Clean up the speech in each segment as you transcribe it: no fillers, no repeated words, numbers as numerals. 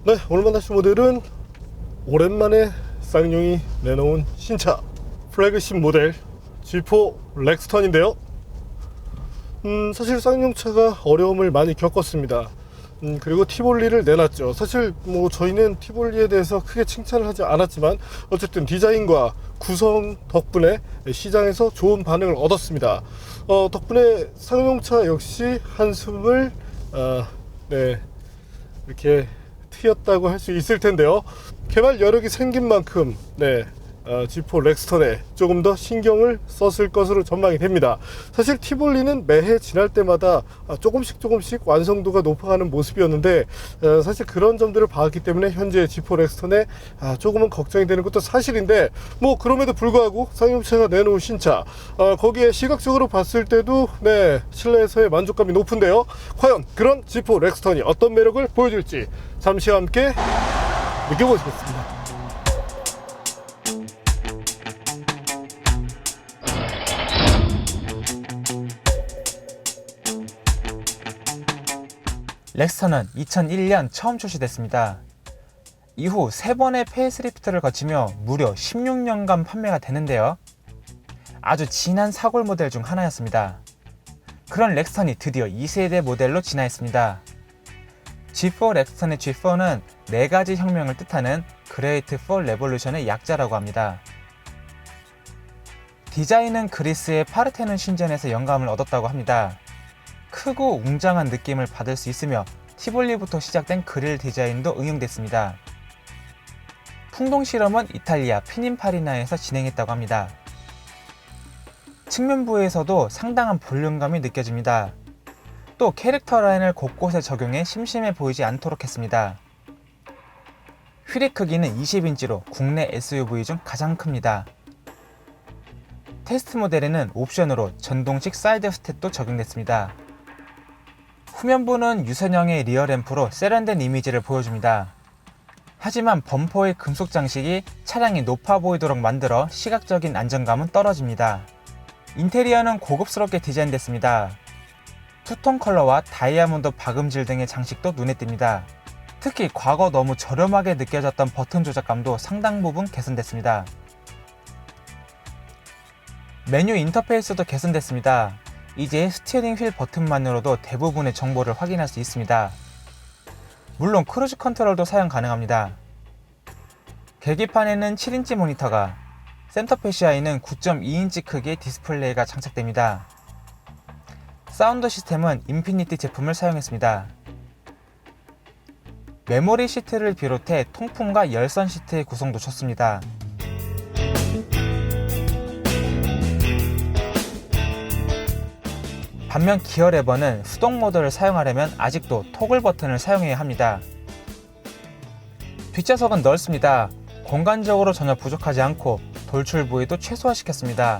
네, 오늘 만나실 모델은 오랜만에 쌍용이 내놓은 신차 플래그십 모델 G4 렉스턴인데요. 사실 쌍용차가 어려움을 많이 겪었습니다. 그리고 티볼리를 내놨죠. 사실 뭐 저희는 티볼리에 대해서 크게 칭찬을 하지 않았지만 어쨌든 디자인과 구성 덕분에 시장에서 좋은 반응을 얻었습니다. 덕분에 쌍용차 역시 한숨을 이렇게 트였다고 할 수 있을 텐데요. 개발 여력이 생긴 만큼 G4 렉스턴에 조금 더 신경을 썼을 것으로 전망이 됩니다. 사실 티볼리는 매해 지날 때마다 조금씩 완성도가 높아가는 모습이었는데 사실 그런 점들을 봤기 때문에 현재 G4 렉스턴에 조금은 걱정이 되는 것도 사실인데, 뭐 그럼에도 불구하고 쌍용차가 내놓은 신차, 거기에 시각적으로 봤을 때도 실내에서의 만족감이 높은데요. 과연 그런 G4 렉스턴이 어떤 매력을 보여줄지 잠시 함께 느껴보시겠습니다. 렉스턴은 2001년 처음 출시됐습니다. 이후 3번의 페이스리프트를 거치며 무려 16년간 판매가 되는데요. 아주 진한 사골 모델 중 하나였습니다. 그런 렉스턴이 드디어 2세대 모델로 진화했습니다. G4 렉스턴의 G4는 4가지 혁명을 뜻하는 Great for Revolution의 약자라고 합니다. 디자인은 그리스의 파르테논 신전에서 영감을 얻었다고 합니다. 크고 웅장한 느낌을 받을 수 있으며 티볼리부터 시작된 그릴 디자인도 응용됐습니다. 풍동 실험은 이탈리아 피닌파리나에서 진행했다고 합니다. 측면부에서도 상당한 볼륨감이 느껴집니다. 또 캐릭터 라인을 곳곳에 적용해 심심해 보이지 않도록 했습니다. 휠의 크기는 20인치로 국내 SUV 중 가장 큽니다. 테스트 모델에는 옵션으로 전동식 사이드 스텝도 적용됐습니다. 후면부는 유선형의 리어 램프로 세련된 이미지를 보여줍니다. 하지만 범퍼의 금속 장식이 차량이 높아 보이도록 만들어 시각적인 안정감은 떨어집니다. 인테리어는 고급스럽게 디자인됐습니다. 투톤 컬러와 다이아몬드 박음질 등의 장식도 눈에 띕니다. 특히 과거 너무 저렴하게 느껴졌던 버튼 조작감도 상당 부분 개선됐습니다. 메뉴 인터페이스도 개선됐습니다. 이제 스티어링 휠 버튼만으로도 대부분의 정보를 확인할 수 있습니다. 물론 크루즈 컨트롤도 사용 가능합니다. 계기판에는 7인치 모니터가, 센터 패시아에는 9.2인치 크기의 디스플레이가 장착됩니다. 사운드 시스템은 인피니티 제품을 사용했습니다. 메모리 시트를 비롯해 통풍과 열선 시트의 구성도 좋습니다. 반면 기어 레버는 수동 모드를 사용하려면 아직도 토글 버튼을 사용해야 합니다. 뒷좌석은 넓습니다. 공간적으로 전혀 부족하지 않고 돌출 부위도 최소화시켰습니다.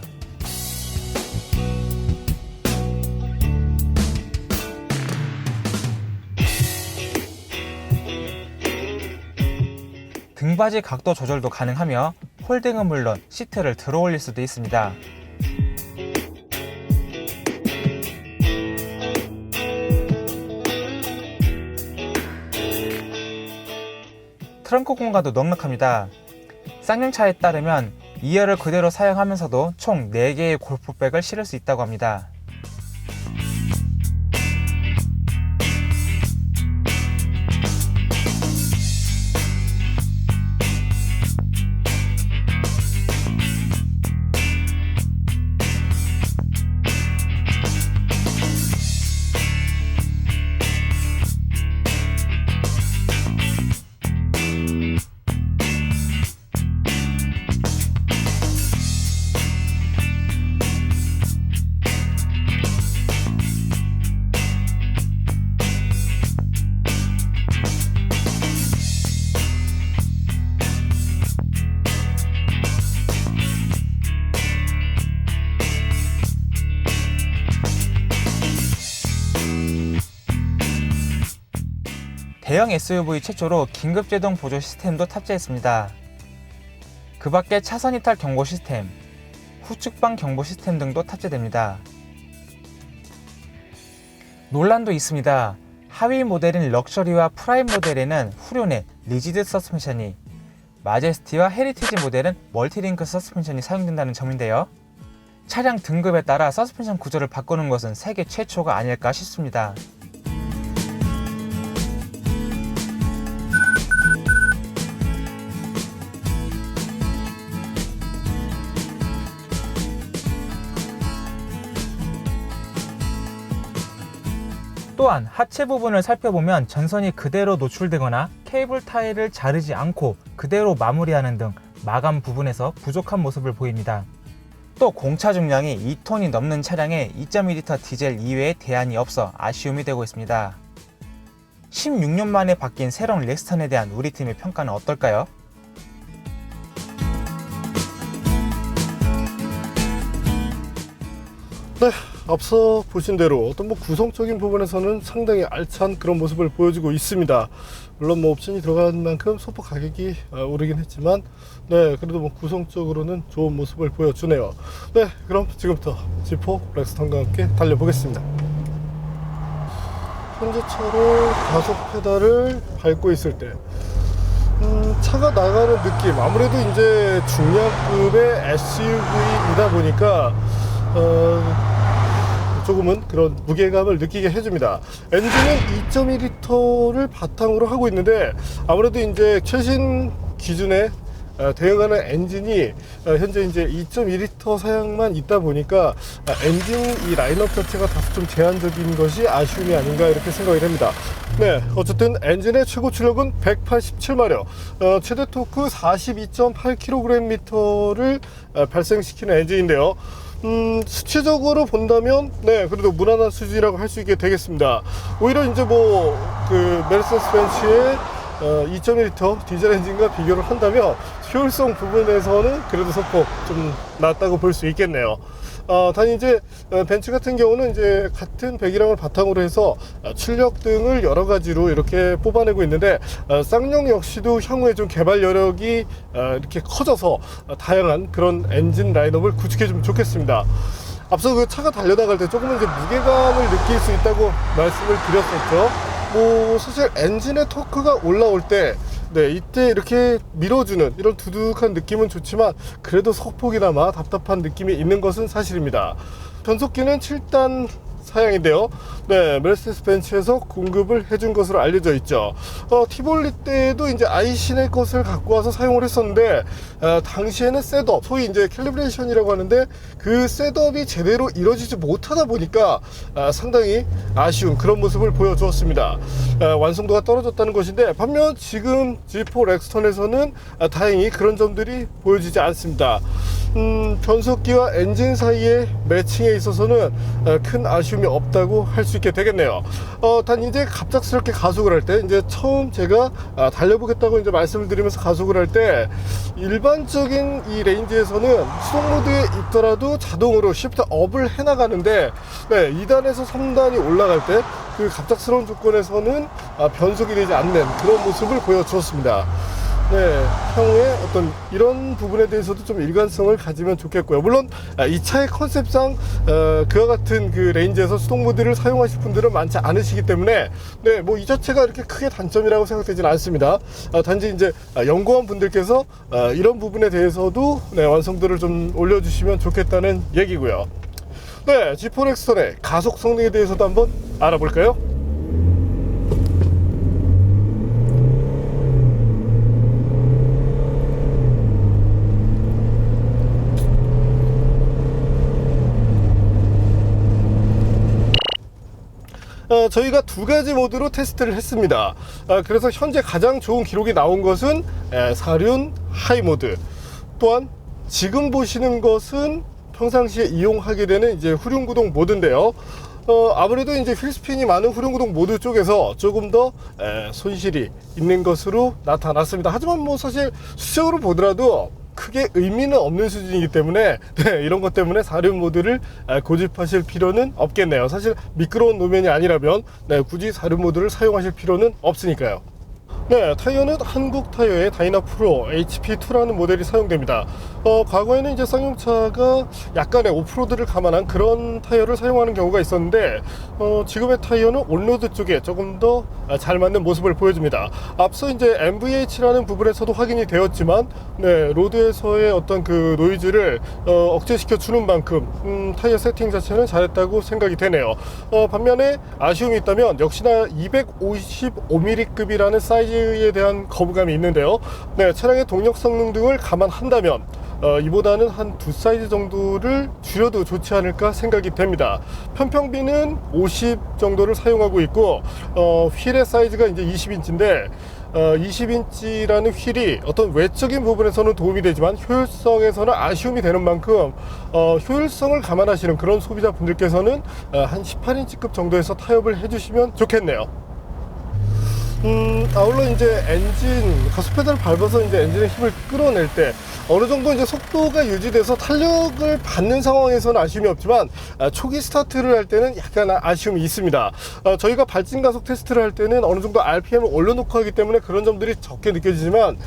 등받이 각도 조절도 가능하며 홀딩은 물론 시트를 들어 올릴 수도 있습니다. 트렁크 공간도 넉넉합니다. 쌍용차에 따르면 2열을 그대로 사용하면서도 총 4개의 골프백을 실을 수 있다고 합니다. 대형 SUV 최초로 긴급제동 보조 시스템도 탑재했습니다. 그 밖에 차선 이탈 경보 시스템, 후측방 경보 시스템 등도 탑재됩니다. 논란도 있습니다. 하위 모델인 럭셔리와 프라임 모델에는 후륜의 리지드 서스펜션이, 마제스티와 헤리티지 모델은 멀티링크 서스펜션이 사용된다는 점인데요. 차량 등급에 따라 서스펜션 구조를 바꾸는 것은 세계 최초가 아닐까 싶습니다. 또한 하체 부분을 살펴보면 전선이 그대로 노출되거나 케이블 타일을 자르지 않고 그대로 마무리하는 등 마감 부분에서 부족한 모습을 보입니다. 또 공차 중량이 2톤이 넘는 차량에 2.2L 디젤 이외에 대안이 없어 아쉬움이 되고 있습니다. 16년 만에 바뀐 새로운 렉스턴에 대한 우리 팀의 평가는 어떨까요? 네, 앞서 보신 대로 어떤 구성적인 부분에서는 상당히 알찬 그런 모습을 보여주고 있습니다. 물론 옵션이 들어간 만큼 소폭 가격이 오르긴 했지만, 네, 그래도 구성적으로는 좋은 모습을 보여주네요. 네, 그럼 지금부터 지포 렉스턴과 함께 달려보겠습니다. 현재 차로 가속 페달을 밟고 있을 때 차가 나가는 느낌, 아무래도 이제 중량급의 SUV이다 보니까 조금은 그런 무게감을 느끼게 해줍니다. 엔진은 2.2L를 바탕으로 하고 있는데, 아무래도 이제 최신 기준에 대응하는 엔진이 현재 이제 2.2L 사양만 있다 보니까 엔진 이 라인업 자체가 다소 좀 제한적인 것이 아쉬움이 아닌가 이렇게 생각이 됩니다. 네, 어쨌든 엔진의 최고 출력은 187마력, 최대 토크 42.8kgm를 발생시키는 엔진인데요. 수치적으로 본다면, 네, 그래도 무난한 수준이라고 할 수 있게 되겠습니다. 오히려 이제 그 메르세데스 벤츠의 2.1L 디젤 엔진과 비교를 한다면 효율성 부분에서는 그래도 소폭 좀 낫다고 볼 수 있겠네요. 단 이제 벤츠 같은 경우는 이제 같은 배기량을 바탕으로 해서 출력 등을 여러 가지로 이렇게 뽑아내고 있는데, 쌍용 역시도 향후에 좀 개발 여력이 이렇게 커져서 다양한 그런 엔진 라인업을 구축해주면 좋겠습니다. 앞서 그 차가 달려나갈 때 조금은 이제 무게감을 느낄 수 있다고 말씀을 드렸었죠. 사실 엔진의 토크가 올라올 때, 네, 이때 이렇게 밀어주는 이런 두둑한 느낌은 좋지만 그래도 소폭이나마 답답한 느낌이 있는 것은 사실입니다. 변속기는 7단 사양인데요. 네, 메르세데스 벤츠에서 공급을 해준 것으로 알려져 있죠. 티볼리 때도 이제 아이신의 것을 갖고 와서 사용을 했었는데, 당시에는 셋업, 소위 이제 캘리브레이션이라고 하는데 그 셋업이 제대로 이루어지지 못하다 보니까 상당히 아쉬운 그런 모습을 보여주었습니다. 완성도가 떨어졌다는 것인데, 반면 지금 G4 렉스턴에서는 다행히 그런 점들이 보여지지 않습니다. 변속기와 엔진 사이의 매칭에 있어서는 큰 아쉬움이 없다고 할 수 있게 되겠네요. 단 이제 갑작스럽게 가속을 할 때, 이제 처음 제가 달려보겠다고 이제 말씀을 드리면서 가속을 할 때, 일반적인 이 레인지에서는 수동 모드에 있더라도 자동으로 시프트 업을 해나가는데, 네, 2단에서 3단이 올라갈 때 그 갑작스러운 조건에서는 변속이 되지 않는 그런 모습을 보여주었습니다. 네, 향후에 어떤 이런 부분에 대해서도 좀 일관성을 가지면 좋겠고요. 물론 이 차의 컨셉상 그와 같은 그 레인지에서 수동 모드를 사용하실 분들은 많지 않으시기 때문에, 네, 이 자체가 이렇게 크게 단점이라고 생각되지는 않습니다. 단지 이제 연구원 분들께서 이런 부분에 대해서도, 네, 완성도를 좀 올려주시면 좋겠다는 얘기고요. 네, G4 렉스턴의 가속 성능에 대해서도 한번 알아볼까요? 저희가 두 가지 모드로 테스트를 했습니다. 그래서 현재 가장 좋은 기록이 나온 것은 사륜 하이 모드, 또한 지금 보시는 것은 평상시에 이용하게 되는 이제 후륜구동 모드인데요. 아무래도 이제 휠스핀이 많은 후륜구동 모드 쪽에서 조금 더 손실이 있는 것으로 나타났습니다. 하지만 사실 수적으로 보더라도 크게 의미는 없는 수준이기 때문에 이런 것 때문에 사륜 모드를 고집하실 필요는 없겠네요. 사실 미끄러운 노면이 아니라면 굳이 사륜 모드를 사용하실 필요는 없으니까요. 네, 타이어는 한국 타이어의 다이나 프로 HP2라는 모델이 사용됩니다. 과거에는 이제 쌍용차가 약간의 오프로드를 감안한 그런 타이어를 사용하는 경우가 있었는데, 지금의 타이어는 온로드 쪽에 조금 더 잘 맞는 모습을 보여줍니다. 앞서 이제 MVH라는 부분에서도 확인이 되었지만, 네, 로드에서의 어떤 그 노이즈를 억제시켜 주는 만큼 타이어 세팅 자체는 잘했다고 생각이 되네요. 반면에 아쉬움이 있다면 역시나 255mm급이라는 사이즈에 대한 거부감이 있는데요. 네, 차량의 동력 성능 등을 감안한다면 이보다는 한 두 사이즈 정도를 줄여도 좋지 않을까 생각이 됩니다. 편평비는 50 정도를 사용하고 있고, 휠의 사이즈가 이제 20인치인데 20인치라는 휠이 어떤 외적인 부분에서는 도움이 되지만 효율성에서는 아쉬움이 되는 만큼 효율성을 감안하시는 그런 소비자분들께서는 한 18인치급 정도에서 타협을 해주시면 좋겠네요. 아울러 이제 엔진 가속 페달을 밟아서 이제 엔진의 힘을 끌어낼 때 어느 정도 이제 속도가 유지돼서 탄력을 받는 상황에서는 아쉬움이 없지만 초기 스타트를 할 때는 약간 아쉬움이 있습니다. 저희가 발진 가속 테스트를 할 때는 어느 정도 RPM을 올려놓고 하기 때문에 그런 점들이 적게 느껴지지만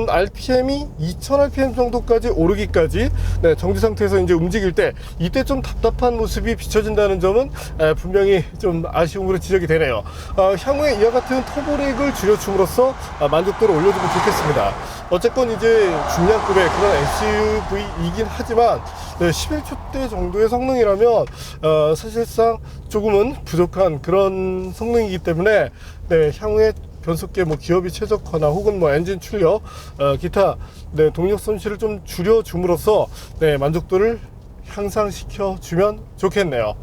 RPM이 2000rpm 정도까지 오르기까지 정지 상태에서 이제 움직일 때 이때 좀 답답한 모습이 비춰진다는 점은 분명히 좀 아쉬움으로 지적이 되네요. 향후에 이와 같은 터보렉을 줄여줌으로써 만족도를 올려주면 좋겠습니다. 어쨌건 이제 중량급의 그런 SUV이긴 하지만 11초대 정도의 성능이라면 사실상 조금은 부족한 그런 성능이기 때문에 향후에 변속계 기어비 최적화나 혹은 엔진 출력, 기타 동력 손실을 좀 줄여줌으로써 만족도를 향상시켜 주면 좋겠네요.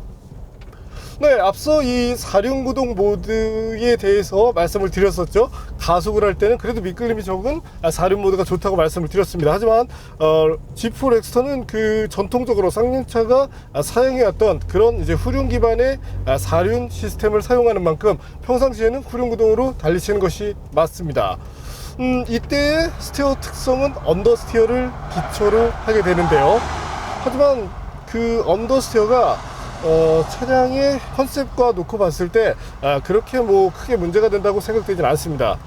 네, 앞서 이 사륜구동 모드에 대해서 말씀을 드렸었죠. 가속을 할 때는 그래도 미끌림이 적은 사륜 모드가 좋다고 말씀을 드렸습니다. 하지만 G4 렉스턴은 그 전통적으로 쌍용차가 사용해왔던 그런 이제 후륜 기반의 사륜 시스템을 사용하는 만큼 평상시에는 후륜구동으로 달리시는 것이 맞습니다. 이때의 스티어 특성은 언더스티어를 기초로 하게 되는데요. 하지만 그 언더스티어가 차량의 컨셉과 놓고 봤을 때 그렇게 크게 문제가 된다고 생각되진 않습니다.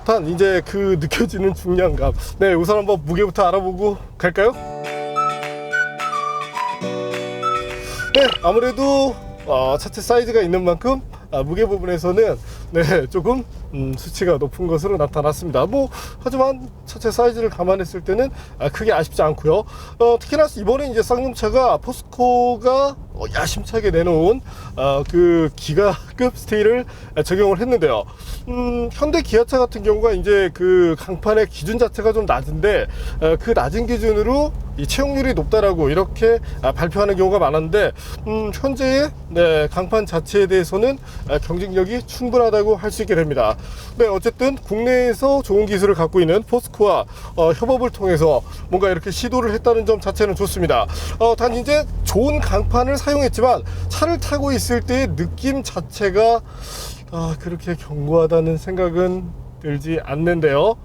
단 이제 그 느껴지는 중량감. 네, 우선 한번 무게부터 알아보고 갈까요? 네, 아무래도 차체 사이즈가 있는 만큼 무게 부분에서는 조금 수치가 높은 것으로 나타났습니다. 하지만 차체 사이즈를 감안했을 때는 크게 아쉽지 않고요. 특히나 이번에 이제 쌍용차가 포스코가 야심차게 내놓은 그 기가급 스테일을 적용을 했는데요. 현대 기아차 같은 경우가 이제 그 강판의 기준 자체가 좀 낮은데 그 낮은 기준으로 이 채용률이 높다라고 이렇게 발표하는 경우가 많았는데 현재의 강판 자체에 대해서는 경쟁력이 충분하다고 할 수 있게 됩니다. 어쨌든 국내에서 좋은 기술을 갖고 있는 포스코와 협업을 통해서 뭔가 이렇게 시도를 했다는 점 자체는 좋습니다. 단 이제 좋은 강판을 사용했지만 차를 타고 있을 때의 느낌 자체가 그렇게 견고하다는 생각은 들지 않는데요.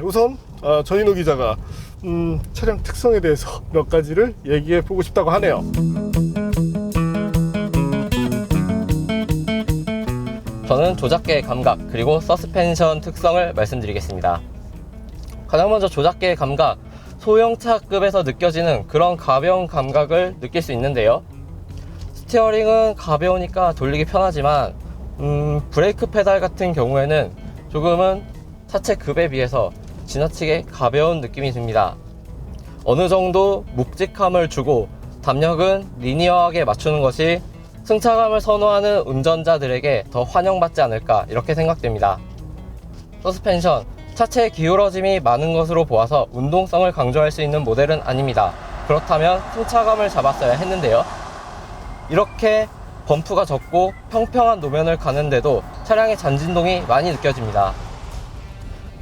우선 전인호 기자가 차량 특성에 대해서 몇 가지를 얘기해 보고 싶다고 하네요. 저는 조작계의 감각 그리고 서스펜션 특성을 말씀드리겠습니다. 가장 먼저 조작계의 감각, 소형차급에서 느껴지는 그런 가벼운 감각을 느낄 수 있는데요. 스티어링은 가벼우니까 돌리기 편하지만 브레이크 페달 같은 경우에는 조금은 차체 급에 비해서 지나치게 가벼운 느낌이 듭니다. 어느 정도 묵직함을 주고 담력은 리니어하게 맞추는 것이 승차감을 선호하는 운전자들에게 더 환영받지 않을까 이렇게 생각됩니다. 서스펜션, 차체의 기울어짐이 많은 것으로 보아서 운동성을 강조할 수 있는 모델은 아닙니다. 그렇다면 승차감을 잡았어야 했는데요. 이렇게 범프가 적고 평평한 노면을 가는데도 차량의 잔진동이 많이 느껴집니다.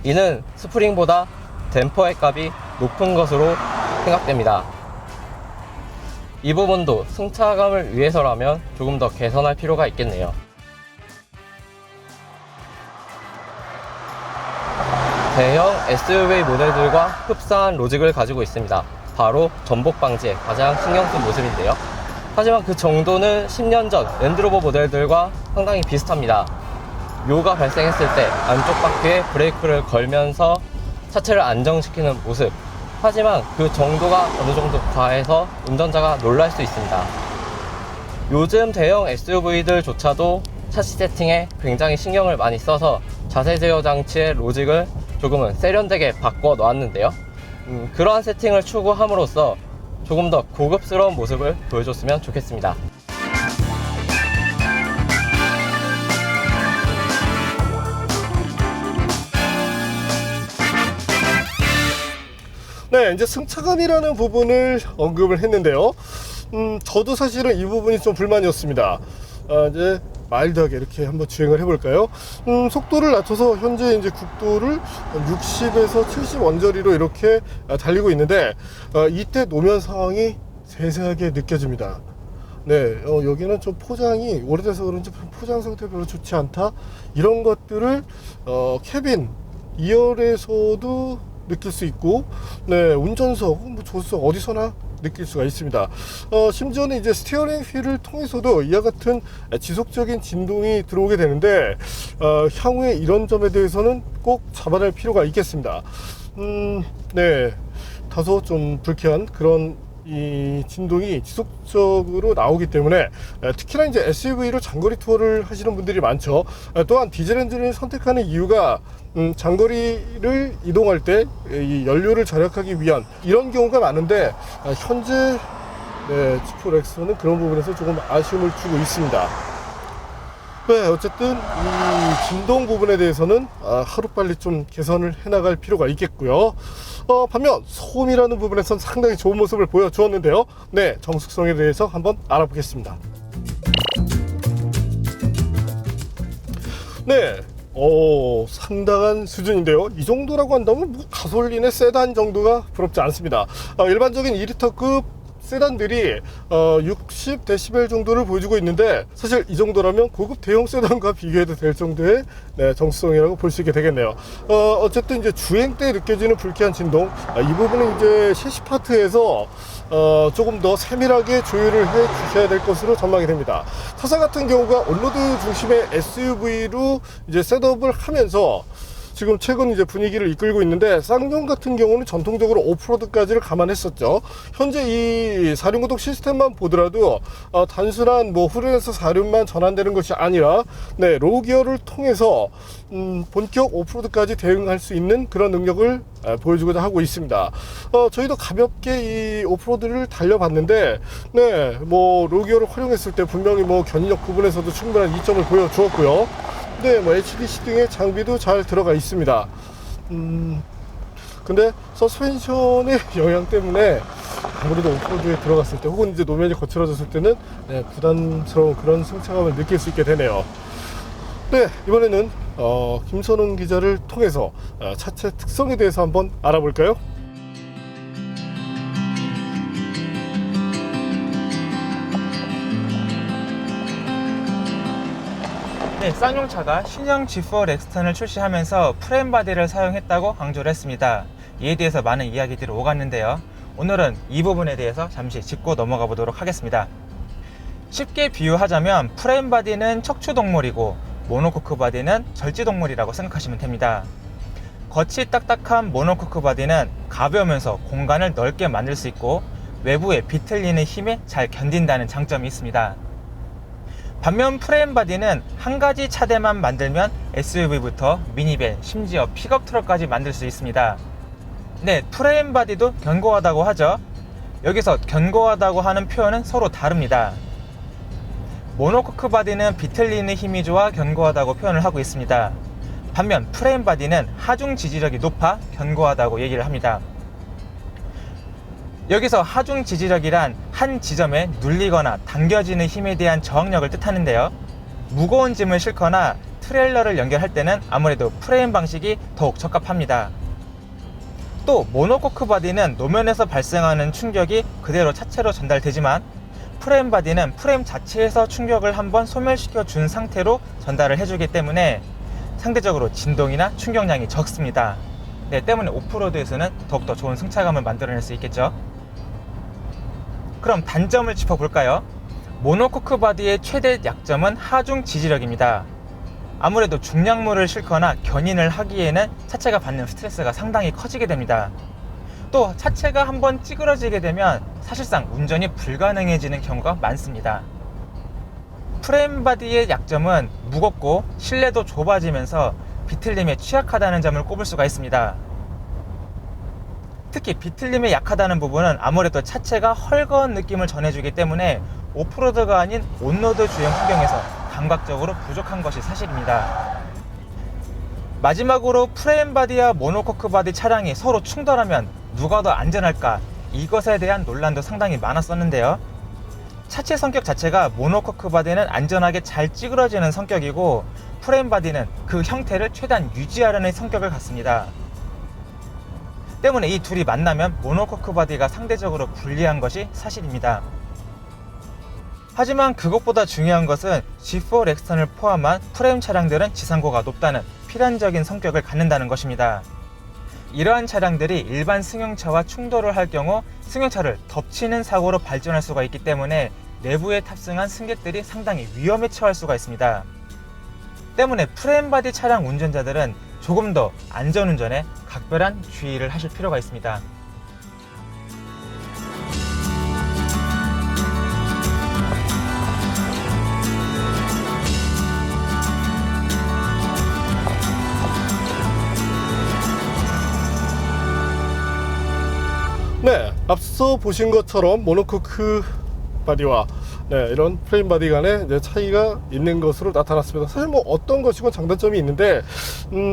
이는 스프링보다 댐퍼의 값이 높은 것으로 생각됩니다. 이 부분도 승차감을 위해서라면 조금 더 개선할 필요가 있겠네요. 대형 SUV 모델들과 흡사한 로직을 가지고 있습니다. 바로 전복 방지에 가장 신경 쓴 모습인데요. 하지만 그 정도는 10년 전 랜드로버 모델들과 상당히 비슷합니다. 묘가 발생했을 때 안쪽 바퀴에 브레이크를 걸면서 차체를 안정시키는 모습. 하지만 그 정도가 어느 정도 과해서 운전자가 놀랄 수 있습니다. 요즘 대형 SUV들조차도 차시 세팅에 굉장히 신경을 많이 써서 자세 제어 장치의 로직을 조금은 세련되게 바꿔 놓았는데요. 그러한 세팅을 추구함으로써 조금 더 고급스러운 모습을 보여줬으면 좋겠습니다. 네, 이제 승차감이라는 부분을 언급을 했는데요. 저도 사실은 이 부분이 좀 불만이었습니다. 이제 마일드하게 이렇게 한번 주행을 해볼까요? 속도를 낮춰서 현재 이제 국도를 60에서 70 언저리로 이렇게 달리고 있는데, 이때 노면 상황이 세세하게 느껴집니다. 네, 여기는 좀 포장이 오래돼서 그런지 포장 상태 별로 좋지 않다. 이런 것들을 캐빈 2열에서도 느낄 수 있고, 네, 운전석, 뭐 조수석 어디서나 느낄 수가 있습니다. 심지어는 이제 스티어링 휠을 통해서도 이와 같은 지속적인 진동이 들어오게 되는데, 향후에 이런 점에 대해서는 꼭 잡아낼 필요가 있겠습니다. 네, 다소 좀 불쾌한 그런 이 진동이 지속적으로 나오기 때문에, 특히나 이제 SUV로 장거리 투어를 하시는 분들이 많죠. 또한 디젤 엔진을 선택하는 이유가 장거리를 이동할 때 이 연료를 절약하기 위한 이런 경우가 많은데, 현재 지포 렉스는 그런 부분에서 조금 아쉬움을 주고 있습니다. 네, 어쨌든 이 진동 부분에 대해서는 하루빨리 좀 개선을 해나갈 필요가 있겠고요. 반면 소음이라는 부분에선 상당히 좋은 모습을 보여주었는데요. 네, 정숙성에 대해서 한번 알아보겠습니다. 네, 상당한 수준인데요. 이 정도라고 한다면 뭐 가솔린의 세단 정도가 부럽지 않습니다. 일반적인 2리터급 세단들이 60dB 정도를 보여주고 있는데, 사실 이 정도라면 고급 대형 세단과 비교해도 될 정도의 정수성이라고 볼 수 있게 되겠네요. 어쨌든 이제 주행 때 느껴지는 불쾌한 진동, 이 부분은 이제 셰시 파트에서 조금 더 세밀하게 조율을 해 주셔야 될 것으로 전망이 됩니다. 타사 같은 경우가 온로드 중심의 SUV로 이제 셋업을 하면서 지금 최근 이제 분위기를 이끌고 있는데, 쌍용 같은 경우는 전통적으로 오프로드까지를 감안했었죠. 현재 이 사륜구동 시스템만 보더라도 단순한 뭐 후륜에서 사륜만 전환되는 것이 아니라, 네, 로우 기어를 통해서 본격 오프로드까지 대응할 수 있는 그런 능력을 보여주고자 하고 있습니다. 저희도 가볍게 이 오프로드를 달려봤는데, 네, 뭐 로우 기어를 활용했을 때 분명히 뭐 견인력 부분에서도 충분한 이점을 보여주었고요. 네, 뭐 HDC 등의 장비도 잘 들어가 있습니다. 근데 서스펜션의 영향 때문에 아무래도 오프로드에 들어갔을 때, 혹은 이제 노면이 거칠어졌을 때는 부담스러운 그런 승차감을 느낄 수 있게 되네요. 네, 이번에는 김선웅 기자를 통해서 차체 특성에 대해서 한번 알아볼까요? 네, 쌍용차가 신형 G4 렉스턴을 출시하면서 프레임 바디를 사용했다고 강조를 했습니다. 이에 대해서 많은 이야기들이 오갔는데요. 오늘은 이 부분에 대해서 잠시 짚고 넘어가 보도록 하겠습니다. 쉽게 비유하자면 프레임 바디는 척추동물이고 모노코크 바디는 절지동물이라고 생각하시면 됩니다. 겉이 딱딱한 모노코크 바디는 가벼우면서 공간을 넓게 만들 수 있고 외부에 비틀리는 힘에 잘 견딘다는 장점이 있습니다. 반면 프레임 바디는 한 가지 차대만 만들면 SUV부터 미니밴, 심지어 픽업 트럭까지 만들 수 있습니다. 네, 프레임 바디도 견고하다고 하죠. 여기서 견고하다고 하는 표현은 서로 다릅니다. 모노코크 바디는 비틀리는 힘이 좋아 견고하다고 표현을 하고 있습니다. 반면 프레임 바디는 하중 지지력이 높아 견고하다고 얘기를 합니다. 여기서 하중 지지력이란 한 지점에 눌리거나 당겨지는 힘에 대한 저항력을 뜻하는데요. 무거운 짐을 싣거나 트레일러를 연결할 때는 아무래도 프레임 방식이 더욱 적합합니다. 또 모노코크 바디는 노면에서 발생하는 충격이 그대로 차체로 전달되지만, 프레임 바디는 프레임 자체에서 충격을 한번 소멸시켜 준 상태로 전달을 해주기 때문에 상대적으로 진동이나 충격량이 적습니다. 때문에 오프로드에서는 더욱더 좋은 승차감을 만들어낼 수 있겠죠. 그럼 단점을 짚어볼까요? 모노코크 바디의 최대 약점은 하중 지지력입니다. 아무래도 중량물을 싣거나 견인을 하기에는 차체가 받는 스트레스가 상당히 커지게 됩니다. 또 차체가 한번 찌그러지게 되면 사실상 운전이 불가능해지는 경우가 많습니다. 프레임 바디의 약점은 무겁고 실내도 좁아지면서 비틀림에 취약하다는 점을 꼽을 수가 있습니다. 특히 비틀림에 약하다는 부분은 아무래도 차체가 헐거운 느낌을 전해주기 때문에 오프로드가 아닌 온로드 주행 환경에서 감각적으로 부족한 것이 사실입니다. 마지막으로 프레임 바디와 모노코크 바디 차량이 서로 충돌하면 누가 더 안전할까, 이것에 대한 논란도 상당히 많았었는데요. 차체 성격 자체가 모노코크 바디는 안전하게 잘 찌그러지는 성격이고 프레임 바디는 그 형태를 최대한 유지하려는 성격을 갖습니다. 때문에 이 둘이 만나면 모노코크 바디가 상대적으로 불리한 것이 사실입니다. 하지만 그것보다 중요한 것은 G4 렉스턴을 포함한 프레임 차량들은 지상고가 높다는 필연적인 성격을 갖는다는 것입니다. 이러한 차량들이 일반 승용차와 충돌을 할 경우 승용차를 덮치는 사고로 발전할 수가 있기 때문에 내부에 탑승한 승객들이 상당히 위험에 처할 수가 있습니다. 때문에 프레임 바디 차량 운전자들은 조금 더 안전운전에 각별한 주의를 하실 필요가 있습니다. 네, 앞서 보신 것처럼 모노코크 바디와 이런 프레임 바디 간에 차이가 있는 것으로 나타났습니다. 사실 뭐 어떤 것이건 장단점이 있는데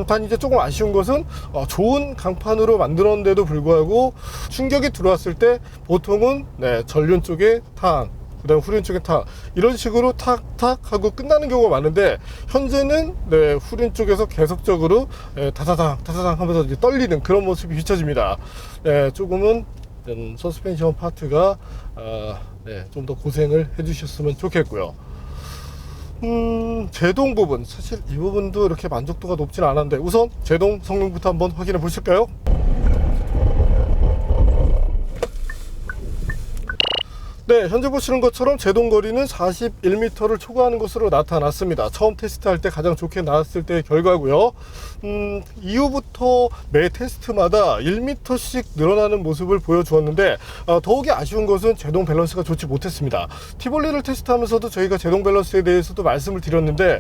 단 이제 조금 아쉬운 것은 좋은 강판으로 만들었는데도 불구하고 충격이 들어왔을 때 보통은 전륜 쪽에 탕, 그 다음 후륜 쪽에 탁, 이런 식으로 탁탁 하고 끝나는 경우가 많은데 현재는 후륜 쪽에서 계속적으로 다사당 하면서 이제 떨리는 그런 모습이 비춰집니다. 조금은 서스펜션 파트가 좀 더 고생을 해주셨으면 좋겠고요. 제동 부분, 사실 이 부분도 이렇게 만족도가 높지는 않았는데 우선 제동 성능부터 한번 확인해 보실까요? 네, 현재 보시는 것처럼 제동 거리는 41m를 초과하는 것으로 나타났습니다. 처음 테스트할 때 가장 좋게 나왔을 때의 결과고요. 이후부터 매 테스트마다 1m씩 늘어나는 모습을 보여주었는데 더욱이 아쉬운 것은 제동 밸런스가 좋지 못했습니다. 티볼리를 테스트하면서도 저희가 제동 밸런스에 대해서도 말씀을 드렸는데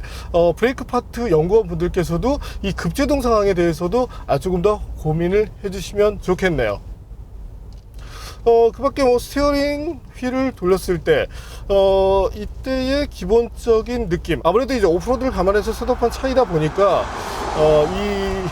브레이크 파트 연구원 분들께서도 이 급제동 상황에 대해서도 조금 더 고민을 해주시면 좋겠네요. 그 밖에 뭐 스티어링 휠을 돌렸을 때 이때의 기본적인 느낌, 아무래도 이제 오프로드를 감안해서 셋업한 차이다 보니까 이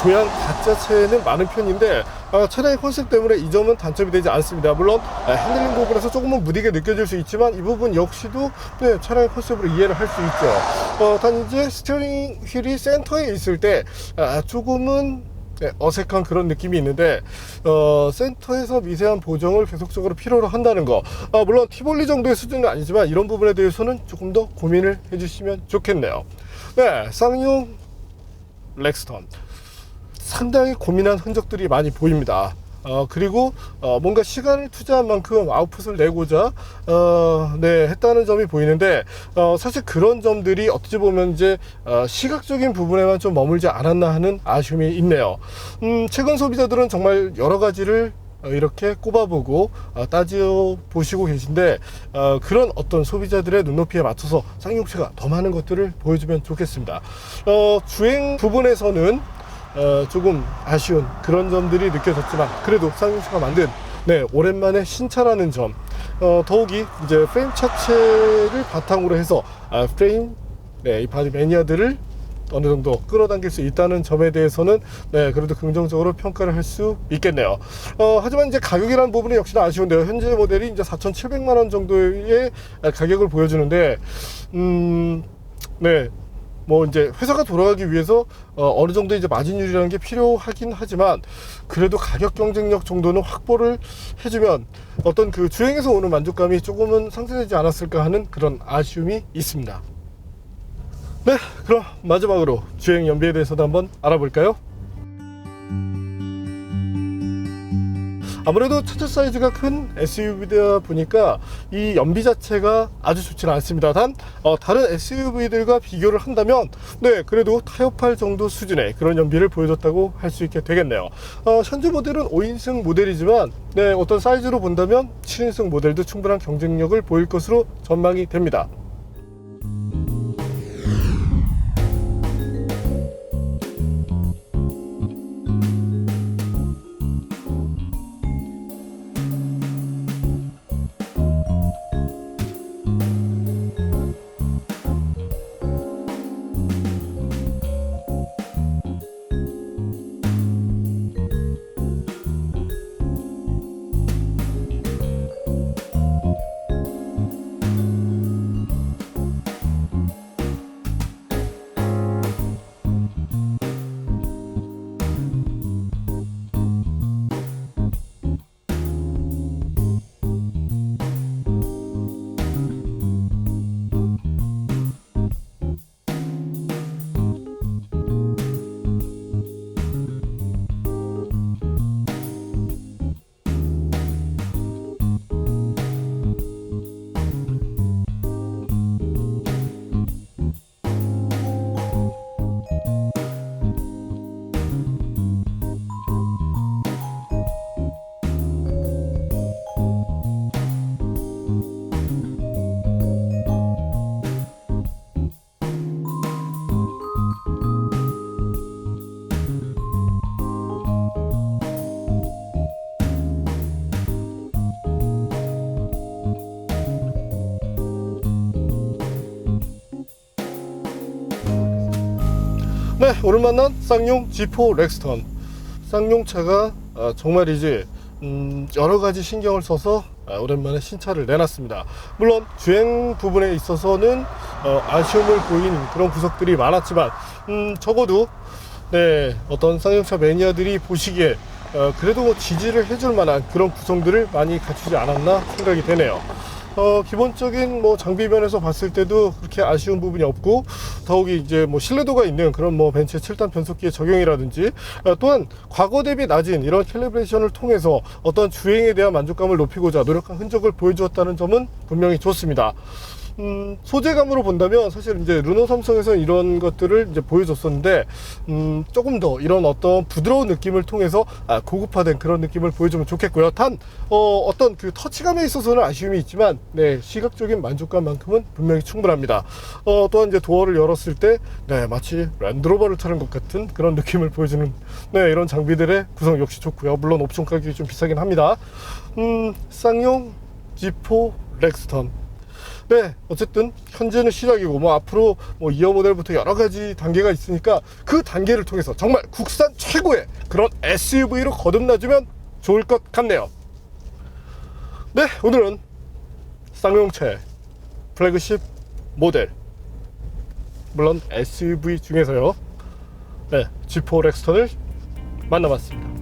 조향 자체는 많은 편인데 차량의 컨셉 때문에 이 점은 단점이 되지 않습니다. 물론 핸들링 부분에서 조금은 무디게 느껴질 수 있지만 이 부분 역시도 차량의 컨셉으로 이해를 할 수 있죠. 단 이제 스티어링 휠이 센터에 있을 때 조금은 어색한 그런 느낌이 있는데 센터에서 미세한 보정을 계속적으로 필요로 한다는 거, 물론 티볼리 정도의 수준은 아니지만 이런 부분에 대해서는 조금 더 고민을 해주시면 좋겠네요. 쌍용 렉스턴 상당히 고민한 흔적들이 많이 보입니다. 그리고 뭔가 시간을 투자한 만큼 아웃풋을 내고자 했다는 점이 보이는데 사실 그런 점들이 어찌 보면 이제 시각적인 부분에만 좀 머물지 않았나 하는 아쉬움이 있네요. 최근 소비자들은 정말 여러 가지를 이렇게 꼽아보고 따져보시고 계신데 그런 어떤 소비자들의 눈높이에 맞춰서 쌍용차가 더 많은 것들을 보여주면 좋겠습니다. 주행 부분에서는 조금 아쉬운 그런 점들이 느껴졌지만 그래도 쌍용차가 만든 오랜만에 신차라는 점, 더욱이 이제 프레임 자체를 바탕으로 해서 프레임 이 바디 매니아들을 어느 정도 끌어당길 수 있다는 점에 대해서는 그래도 긍정적으로 평가를 할 수 있겠네요. 하지만 이제 가격이라는 부분이 역시나 아쉬운데요. 현재 모델이 이제 4,700만 원 정도의 가격을 보여주는데 뭐 이제 회사가 돌아가기 위해서 어느 정도 이제 마진율이라는 게 필요하긴 하지만 그래도 가격 경쟁력 정도는 확보를 해주면 어떤 그 주행에서 오는 만족감이 조금은 상쇄되지 않았을까 하는 그런 아쉬움이 있습니다. 그럼 마지막으로 주행 연비에 대해서도 한번 알아볼까요? 아무래도 차체 사이즈가 큰 SUV다 보니까 이 연비 자체가 아주 좋지는 않습니다. 단 다른 SUV들과 비교를 한다면 네, 그래도 타협할 정도 수준의 그런 연비를 보여줬다고 할 수 있게 되겠네요. 현재 모델은 5인승 모델이지만 네, 어떤 사이즈로 본다면 7인승 모델도 충분한 경쟁력을 보일 것으로 전망이 됩니다. 네, 오늘 만난 쌍용 G4 렉스턴. 쌍용차가 정말이지 여러가지 신경을 써서 오랜만에 신차를 내놨습니다. 물론 주행 부분에 있어서는 아쉬움을 보인 그런 구석들이 많았지만 적어도 네, 어떤 쌍용차 매니아들이 보시기에 그래도 뭐 지지를 해줄 만한 그런 구성들을 많이 갖추지 않았나 생각이 되네요. 기본적인 뭐 장비면에서 봤을 때도 그렇게 아쉬운 부분이 없고, 더욱이 이제 뭐 신뢰도가 있는 그런 뭐 벤츠 7단 변속기의 적용이라든지, 또한 과거 대비 낮은 이런 캘리브레이션을 통해서 어떤 주행에 대한 만족감을 높이고자 노력한 흔적을 보여주었다는 점은 분명히 좋습니다. 소재감으로 본다면 사실 이제 르노 삼성에서 이런 것들을 이제 보여줬었는데 조금 더 이런 어떤 부드러운 느낌을 통해서 고급화된 그런 느낌을 보여주면 좋겠고요. 단 어떤 그 터치감에 있어서는 아쉬움이 있지만 네, 시각적인 만족감만큼은 분명히 충분합니다. 또한 이제 도어를 열었을 때 네, 마치 랜드로버를 타는 것 같은 그런 느낌을 보여주는 네, 이런 장비들의 구성 역시 좋고요. 물론 옵션 가격이 좀 비싸긴 합니다. 쌍용 G4 렉스턴. 네, 어쨌든 현재는 시작이고 뭐 앞으로 뭐 2어 모델부터 여러 가지 단계가 있으니까 그 단계를 통해서 정말 국산 최고의 그런 SUV로 거듭나주면 좋을 것 같네요. 네, 오늘은 쌍용차의 플래그십 모델, 물론 SUV 중에서요, 네, G4 렉스턴을 만나봤습니다.